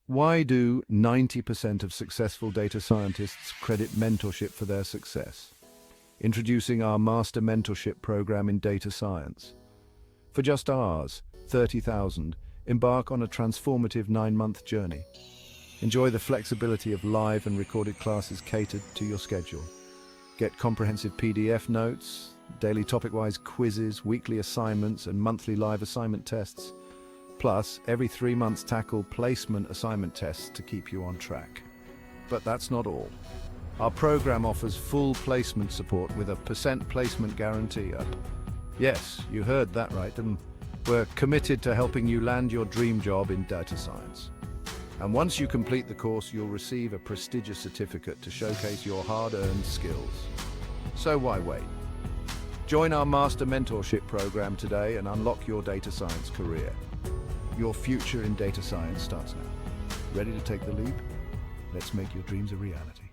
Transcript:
Why do 90% of successful data scientists credit mentorship for their success? Introducing our Master Mentorship program in data science. For just ours, 30,000, embark on a transformative 9-month journey. Enjoy the flexibility of live and recorded classes catered to your schedule. Get comprehensive PDF notes, daily topic-wise quizzes, weekly assignments, and monthly live assignment tests. Plus, every 3 months tackle placement assignment tests to keep you on track. But that's not all. Our program offers full placement support with a % placement guarantee. Yes, you heard that right, and we're committed to helping you land your dream job in data science. And once you complete the course, you'll receive a prestigious certificate to showcase your hard-earned skills. So why wait? Join our Master Mentorship program today and unlock your data science career. Your future in data science starts now. Ready to take the leap? Let's make your dreams a reality.